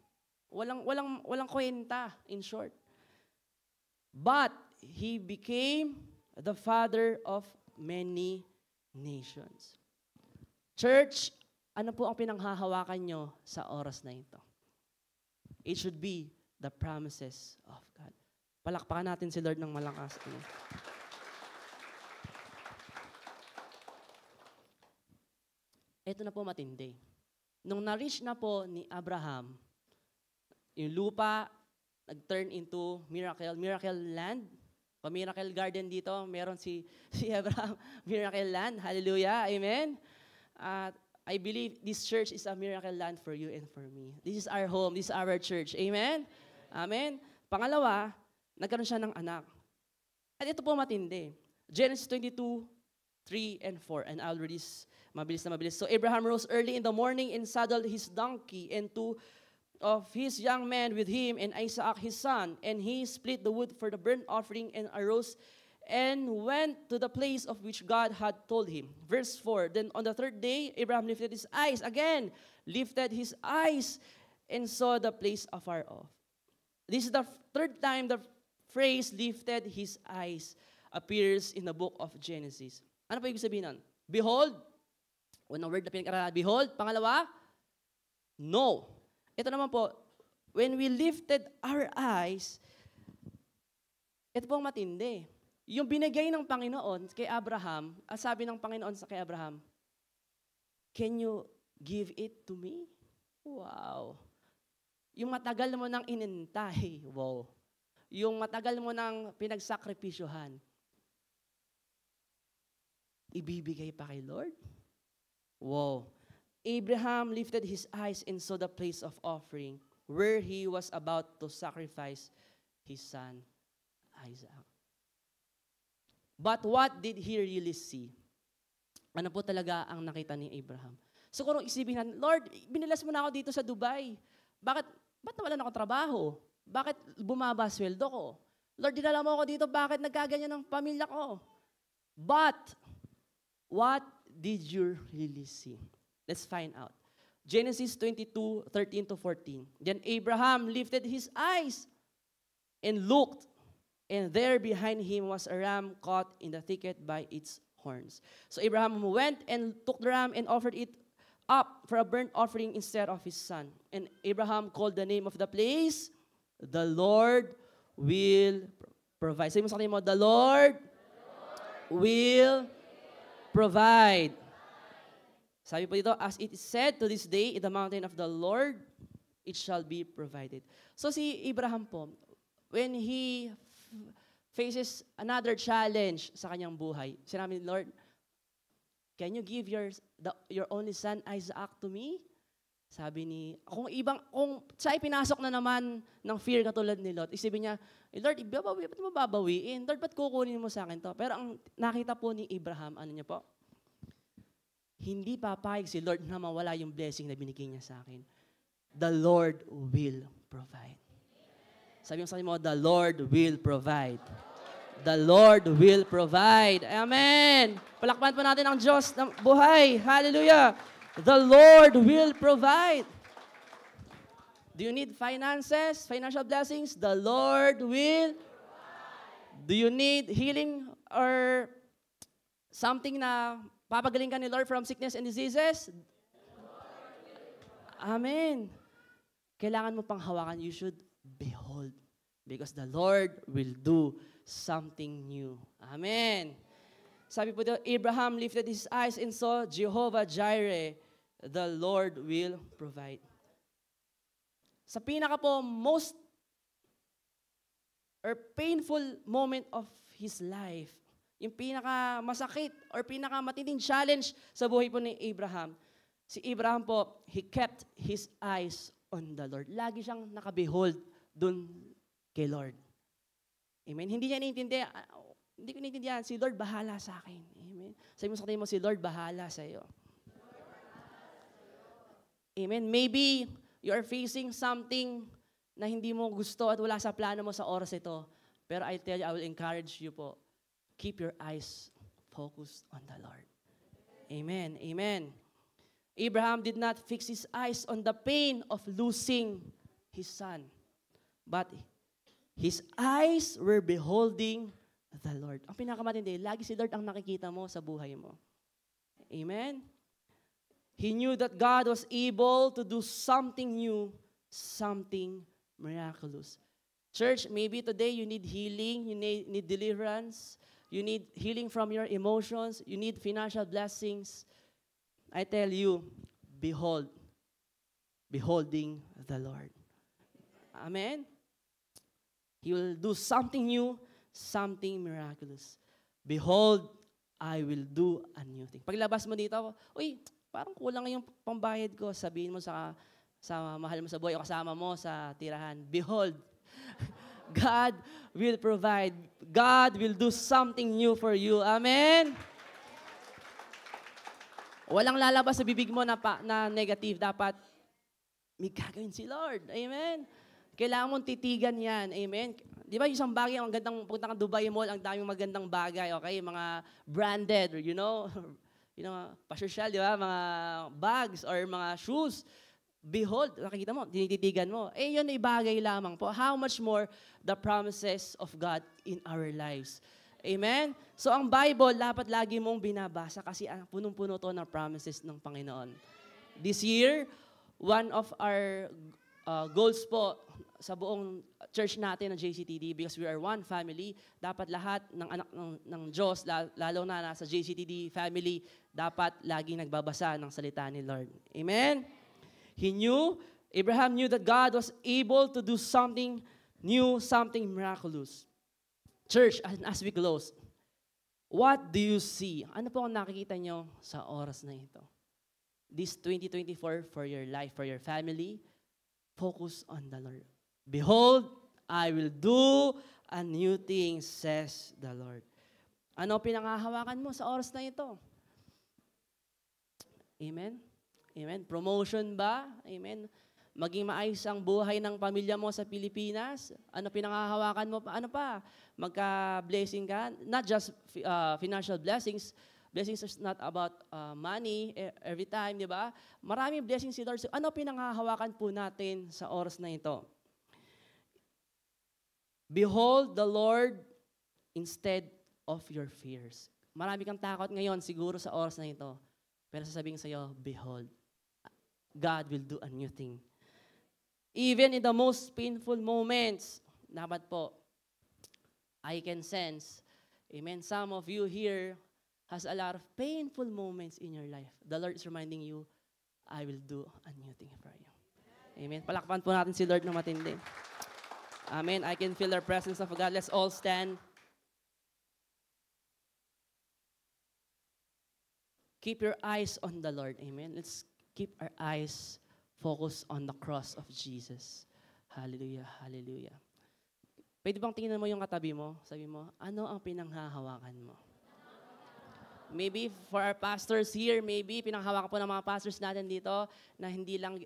Walang kwenta, in short. But he became the father of many nations. Church, ano po ang pinanghahawakan nyo sa oras na ito? It should be the promises of God. Palakpakan natin si Lord ng malakas. Ito na po matindi. Nung na-reach na po ni Abraham, yung lupa, nag-turn into miracle land. Miracle garden dito, meron si Abraham, miracle land. Hallelujah, amen? I believe this church is a miracle land for you and for me. This is our home, this is our church. Amen? Amen? Pangalawa, nagkaroon siya ng anak. At ito po matindi. Genesis 22, 3 and 4. And I'll read this mabilis na mabilis. So Abraham rose early in the morning and saddled his donkey and two of his young men with him and Isaac his son. And he split the wood for the burnt offering and arose and went to the place of which God had told him. Verse 4, then on the third day, Abraham lifted his eyes again, and saw the place afar off. This is the third time the phrase lifted his eyes appears in the book of Genesis. Ano pa ibig sabihin nun? Behold, unang word na pinag-aralan, behold. Pangalawa, no. Ito naman po, when we lifted our eyes, ito pong matindi. Yung binigay ng Panginoon kay Abraham, sabi ng Panginoon kay Abraham, can you give it to me? Wow. Yung matagal mo nang inintay, wow. Yung matagal mo nang pinagsakripisyohan, ibibigay pa kay Lord? Wow. Abraham lifted his eyes and saw the place of offering where he was about to sacrifice his son, Isaac. But what did he really see? Ano po talaga ang nakita ni Abraham? So kung isipin natin, Lord, binilas mo na ako dito sa Dubai. Ba't nawalan ako trabaho? Bakit bumaba sweldo ko? Lord, dinala mo ako dito, bakit nagkaganyan ng pamilya ko? But, what did you really see? Let's find out. Genesis 22, 13 to 14. Then Abraham lifted his eyes and looked, and there behind him was a ram caught in the thicket by its horns. So Abraham went and took the ram and offered it up for a burnt offering instead of his son. And Abraham called the name of the place, the Lord will provide. Sabi mo sa kanila mo, the Lord will provide. Sabi po dito, as it is said to this day, in the mountain of the Lord, it shall be provided. So si Abraham po, when he faces another challenge sa kanyang buhay, sinabi ni Lord, can you give your only son Isaac to me? Sabi ni, kung siya pinasok na naman ng fear katulad ni Lot, isipin niya, Lord, ba't mo babawiin? Lord, ba't kukunin mo sa akin to? Pero ang nakita po ni Abraham, ano niya po? Hindi papayag si Lord na mawala yung blessing na binigay niya sa akin. The Lord will provide. Sabi mo sa akin mo, the Lord will provide. The Lord will provide. Amen. Palakpan po natin ang Diyos ng buhay. Hallelujah. The Lord will provide. Do you need finances, financial blessings? The Lord will provide. Do you need healing or something na papagaling ka ni Lord from sickness and diseases? Amen. Kailangan mo pang hawakan. You should behold. Because the Lord will do something new. Amen. Sabi po dito, Abraham lifted his eyes and saw Jehovah Jireh, the Lord will provide. Sa pinaka po most or painful moment of his life, yung pinaka masakit or pinaka matinding challenge sa buhay po ni Abraham, si Abraham po, he kept his eyes on the Lord. Lagi siyang nakabehold dun kay Lord. Amen? Hindi niya naiintindihan. Hindi ko naiintindihan. Si Lord bahala sa akin. Amen? Sabi mo sa katabi mo, si Lord bahala sa iyo. Amen? Maybe you are facing something na hindi mo gusto at wala sa plano mo sa oras ito. Pero I tell you, I will encourage you po, keep your eyes focused on the Lord. Amen. Amen. Abraham did not fix his eyes on the pain of losing his son. But his eyes were beholding the Lord. Ang pinakamatindi, lagi si Lord ang nakikita mo sa buhay mo. Amen? He knew that God was able to do something new, something miraculous. Church, maybe today you need healing, you need deliverance, you need healing from your emotions, you need financial blessings. I tell you, beholding the Lord. Amen? He will do something new, something miraculous. Behold, I will do a new thing. Paglabas mo dito, uy, parang kulang yung pambayad ko. Sabihin mo sa mahal mo sa buhay o kasama mo sa tirahan, behold, God will provide. God will do something new for you. Amen? Walang lalabas sa bibig mo na negative. Dapat may gagawin si Lord. Amen? Kailangan mong titigan yan. Amen? Di ba, isang bagay, ang gandang, punta kang Dubai Mall, ang daming magandang bagay, okay? Mga branded, pasosyal, di ba? Mga bags or mga shoes. Behold, nakikita mo, tinititigan mo. Yun ay bagay lamang po. How much more the promises of God in our lives. Amen? So ang Bible, dapat lagi mong binabasa kasi punong-puno to ng promises ng Panginoon. This year, one of our goals po sa buong church natin ng JCTD, because we are one family, dapat lahat ng anak ng Diyos, lalo na nasa JCTD family, dapat laging nagbabasa ng salita ni Lord. Amen? Abraham knew that God was able to do something new, something miraculous. Church, as we close, what do you see? Ano po ang nakikita nyo sa oras na ito? This 2024 for your life, for your family, focus on the Lord. Behold, I will do a new thing, says the Lord. Ano pinangahawakan mo sa oras na ito? Amen? Amen? Promotion ba? Amen? Maging maayos ang buhay ng pamilya mo sa Pilipinas? Ano pinangahawakan mo? Ano pa? Magka-blessing ka? Not just financial blessings. Blessings is not about money every time, di ba? Maraming blessings si Lord. So, ano pinangahawakan po natin sa oras na ito? Behold the Lord instead of your fears. Marami kang takot ngayon siguro sa oras na ito. Pero sasabihin sa iyo, behold, God will do a new thing. Even in the most painful moments, dapat po, I can sense, amen, some of you here has a lot of painful moments in your life. The Lord is reminding you, I will do a new thing for you. Amen. Palakpan po natin si Lord ng matindi. Amen. I can feel the presence of God. Let's all stand. Keep your eyes on the Lord. Amen. Let's keep our eyes focused on the cross of Jesus. Hallelujah. Hallelujah. Pwede bang tingnan mo yung katabi mo? Sabi mo, ano ang pinanghahawakan mo? Maybe for our pastors here, maybe pinanghawakan po ng mga pastors natin dito na hindi lang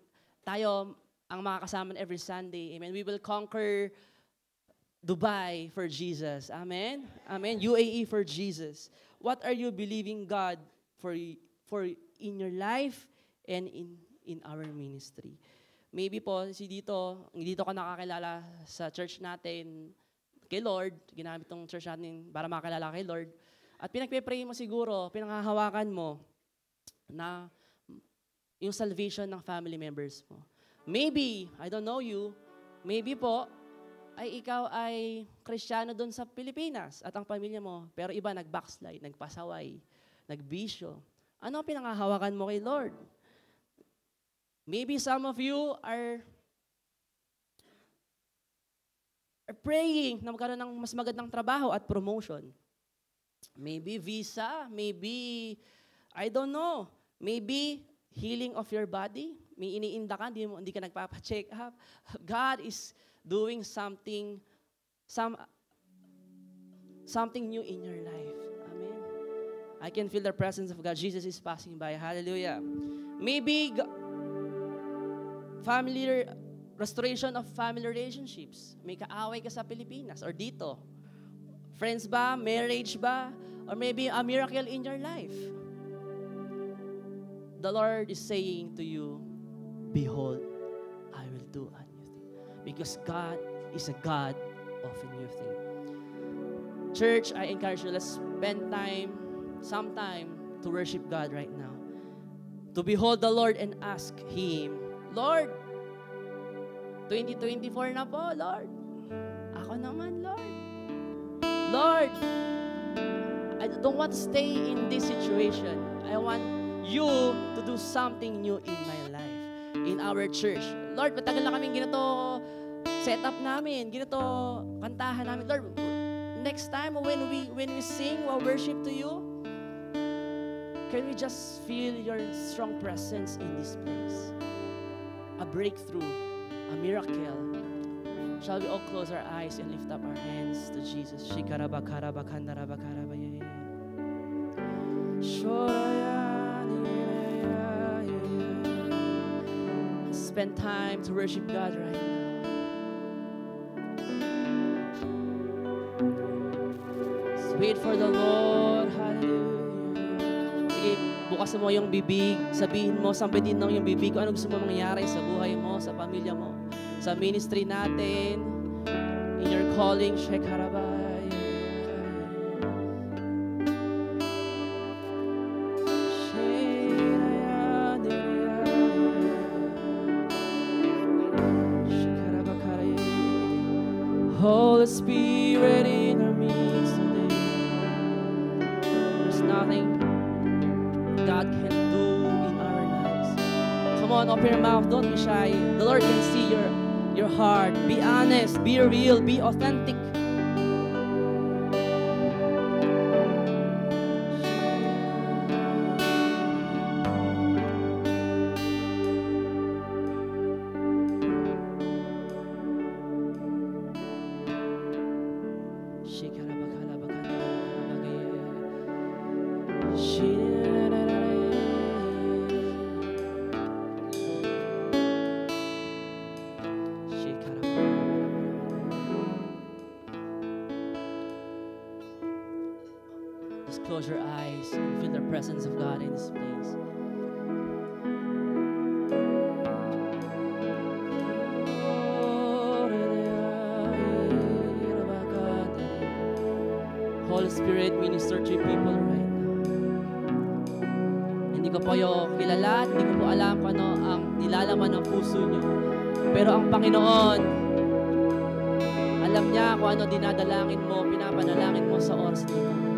tayo ang makakasama every Sunday. Amen. We will conquer Dubai for Jesus. Amen. Amen. UAE for Jesus. What are you believing God for in your life and in our ministry? Maybe po, dito ka nakakilala sa church natin kay Lord, ginamit tong church natin para makakilala kay Lord, at pinagpe-pray mo siguro, pinanghahawakan mo na yung salvation ng family members mo. Maybe, I don't know you, maybe po, ay ikaw ay Kristiyano doon sa Pilipinas at ang pamilya mo, pero iba nag-backslide, nagpasaway, nagbisyo. Ano ang pinanghahawakan mo kay Lord? Maybe some of you are praying na magkaroon ng mas magandang trabaho at promotion. Maybe visa, maybe, I don't know, maybe healing of your body, may iniinda ka, hindi ka nagpapa-check up. God is doing something new in your life. Amen. I can feel the presence of God. Jesus is passing by. Hallelujah. Maybe restoration of family relationships. May kaaway ka sa Pilipinas or dito. Friends ba? Marriage ba? Or maybe a miracle in your life. The Lord is saying to you, behold, I will do a new thing. Because God is a God of a new thing. Church, I encourage you, let's spend some time to worship God right now. To behold the Lord and ask Him, Lord, 2024 na po, Lord. Ako naman, Lord. Lord, I don't want to stay in this situation. I want you to do something new in my life, in our church. Lord, matagal na kaming ginito setup namin, ginito kantahan namin. Lord, next time when we sing or worship to you, can we just feel your strong presence in this place? A breakthrough, a miracle. Shall we all close our eyes and lift up our hands to Jesus? Spend time to worship God right now. Just wait for the Lord. Hallelujah. Sige, bukas mo yung bibig. Sabihin mo, sambitin mo yung bibig kung ano gusto mo mangyari sa buhay mo, sa pamilya mo, sa ministry natin, in your calling, Shekarabay. Holy Spirit in our midst today. There's nothing God can do in our lives. Come on, open your mouth. Don't be shy. The Lord can see your heart. Be honest. Be real. Be authentic. Just close your eyes and feel the presence of God in this place. Holy Spirit, minister to your people right now. Hindi ko po yung kilala, hindi ko po alam kung ano ang nilalaman ng puso niyo. Pero ang Panginoon, alam niya kung ano dinadalangin mo, pinapanalangin mo sa oras nito.